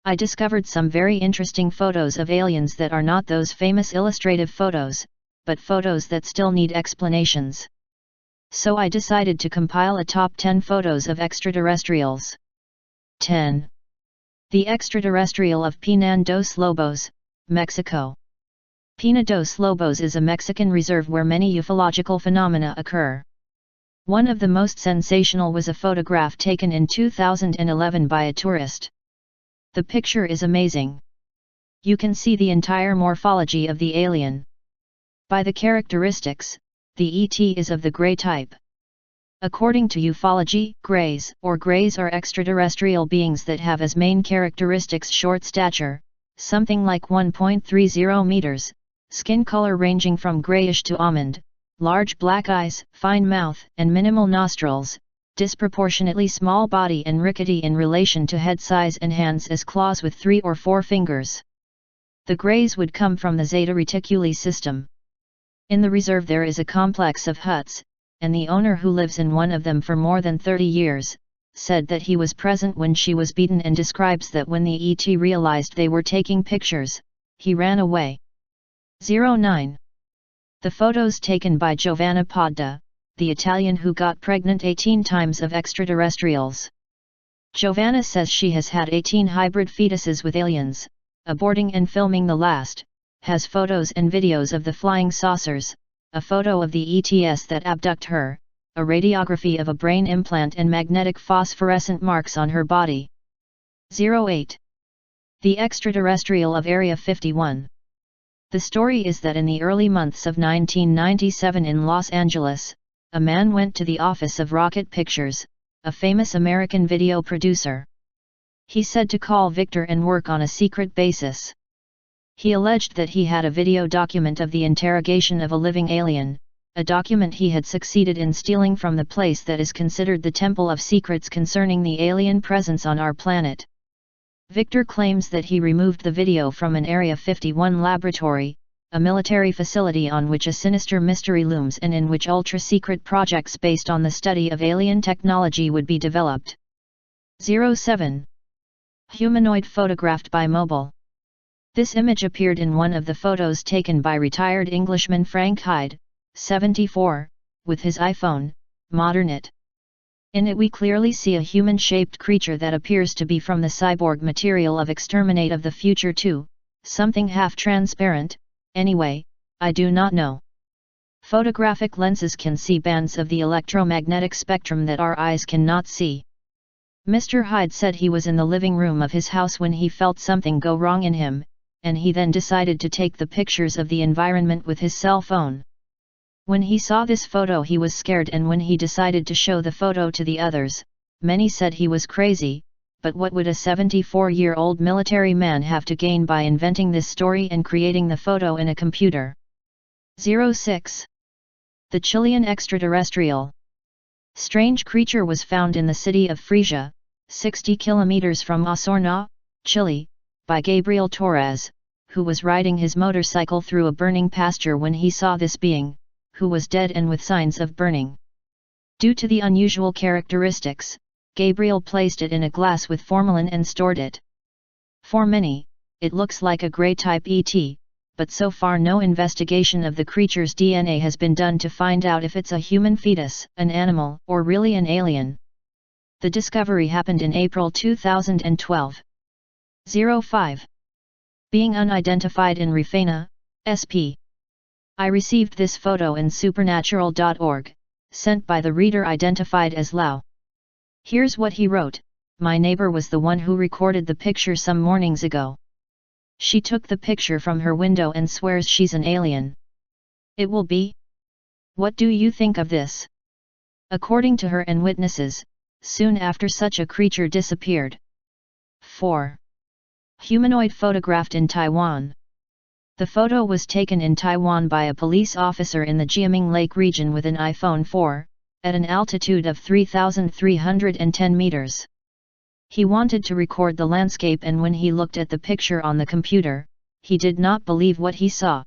I discovered some very interesting photos of aliens that are not those famous illustrative photos, but photos that still need explanations. So I decided to compile a top 10 photos of extraterrestrials. 10. The extraterrestrial of Pinar dos Lobos, Mexico. Pinar dos Lobos is a Mexican reserve where many ufological phenomena occur. One of the most sensational was a photograph taken in 2011 by a tourist. The picture is amazing. You can see the entire morphology of the alien. By the characteristics, the ET is of the gray type. According to ufology, greys are extraterrestrial beings that have as main characteristics short stature, something like 1.30 meters, skin color ranging from grayish to almond, large black eyes, fine mouth, and minimal nostrils, disproportionately small body and rickety in relation to head size, and hands as claws with 3 or 4 fingers. The greys would come from the Zeta Reticuli system. In the reserve there is a complex of huts, and the owner, who lives in one of them for more than 30 years, said that he was present when she was beaten, and describes that when the ET realized they were taking pictures, he ran away. 09. The photos taken by Giovanna Podda, the Italian who got pregnant 18 times of extraterrestrials. Giovanna says she has had 18 hybrid fetuses with aliens, aborting and filming the last, has photos and videos of the flying saucers, a photo of the ETs that abduct her, a radiography of a brain implant, and magnetic phosphorescent marks on her body. 08. The extraterrestrial of Area 51. The story is that in the early months of 1997 in Los Angeles, a man went to the office of Rocket Pictures, a famous American video producer. He said to call Victor and work on a secret basis. He alleged that he had a video document of the interrogation of a living alien, a document he had succeeded in stealing from the place that is considered the Temple of Secrets concerning the alien presence on our planet. Victor claims that he removed the video from an Area 51 laboratory, a military facility on which a sinister mystery looms and in which ultra-secret projects based on the study of alien technology would be developed. 07. Humanoid photographed by mobile. This image appeared in one of the photos taken by retired Englishman Frank Hyde, 74, with his iPhone, Modern It. In it we clearly see a human-shaped creature that appears to be from the cyborg material of Exterminate of the Future 2, something half-transparent, anyway, I do not know. Photographic lenses can see bands of the electromagnetic spectrum that our eyes cannot see. Mr. Hyde said he was in the living room of his house when he felt something go wrong in him, and he then decided to take the pictures of the environment with his cell phone. When he saw this photo he was scared, and when he decided to show the photo to the others, many said he was crazy, but what would a 74-year-old military man have to gain by inventing this story and creating the photo in a computer? 06. The Chilean extraterrestrial. Strange creature was found in the city of Frisia, 60 kilometers from Osorno, Chile, by Gabriel Torres, who was riding his motorcycle through a burning pasture when he saw this being, who was dead and with signs of burning. Due to the unusual characteristics, Gabriel placed it in a glass with formalin and stored it. For many, it looks like a grey type ET, but so far no investigation of the creature's DNA has been done to find out if it's a human fetus, an animal, or really an alien. The discovery happened in April 2012. 05. Being unidentified in Rifena, SP. I received this photo in supernatural.org, sent by the reader identified as Lau. Here's what he wrote: my neighbor was the one who recorded the picture some mornings ago. She took the picture from her window and swears she's an alien. It will be? What do you think of this? According to her and witnesses, soon after such a creature disappeared. 4. Humanoid photographed in Taiwan. The photo was taken in Taiwan by a police officer in the Jiaming Lake region with an iPhone 4, at an altitude of 3,310 meters. He wanted to record the landscape, and when he looked at the picture on the computer, he did not believe what he saw.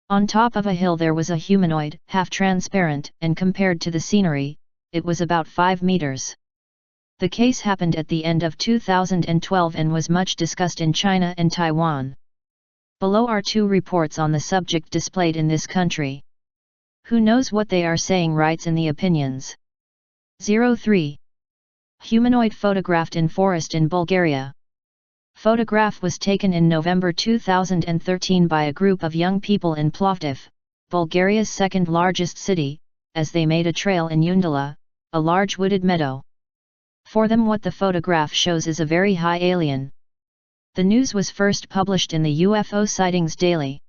On top of a hill there was a humanoid, half transparent, and compared to the scenery, it was about 5 meters. The case happened at the end of 2012 and was much discussed in China and Taiwan. Below are 2 reports on the subject displayed in this country. Who knows what they are saying writes in the opinions. 03. Humanoid photographed in forest in Bulgaria. Photograph was taken in November 2013 by a group of young people in Plovdiv, Bulgaria's second largest city, as they made a trail in Undula, a large wooded meadow. For them what the photograph shows is a very high alien. The news was first published in the UFO Sightings Daily.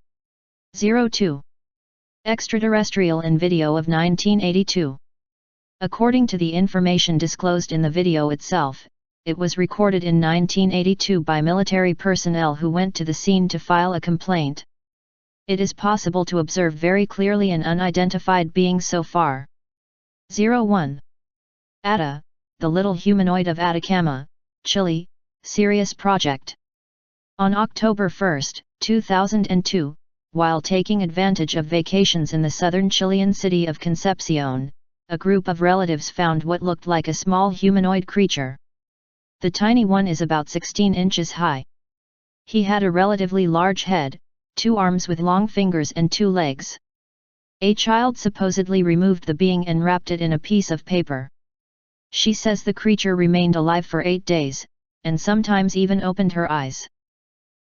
02. Extraterrestrial in video of 1982. According to the information disclosed in the video itself, it was recorded in 1982 by military personnel who went to the scene to file a complaint. It is possible to observe very clearly an unidentified being so far. 01. Atta, the little humanoid of Atacama, Chile, Sirius Project. On October 1, 2002, while taking advantage of vacations in the southern Chilean city of Concepcion, a group of relatives found what looked like a small humanoid creature. The tiny one is about 16 inches high. He had a relatively large head, 2 arms with long fingers and 2 legs. A child supposedly removed the being and wrapped it in a piece of paper. She says the creature remained alive for 8 days, and sometimes even opened her eyes.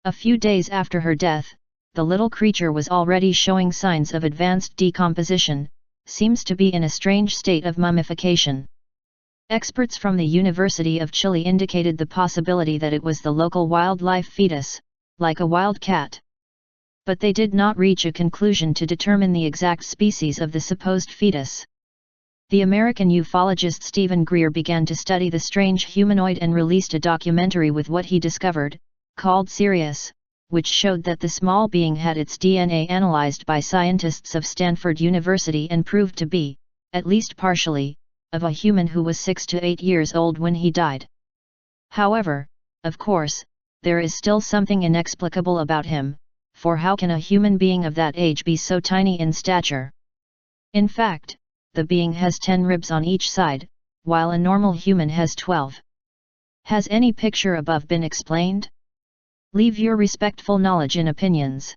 A few days after her death, the little creature was already showing signs of advanced decomposition, seems to be in a strange state of mummification. Experts from the University of Chile indicated the possibility that it was the local wildlife fetus, like a wild cat. But they did not reach a conclusion to determine the exact species of the supposed fetus. The American ufologist Stephen Greer began to study the strange humanoid and released a documentary with what he discovered, called Sirius, which showed that the small being had its DNA analyzed by scientists of Stanford University and proved to be, at least partially, of a human who was 6 to 8 years old when he died. However, of course, there is still something inexplicable about him, for how can a human being of that age be so tiny in stature? In fact, the being has 10 ribs on each side, while a normal human has 12. Has any picture above been explained? Leave your respectful knowledge in opinions.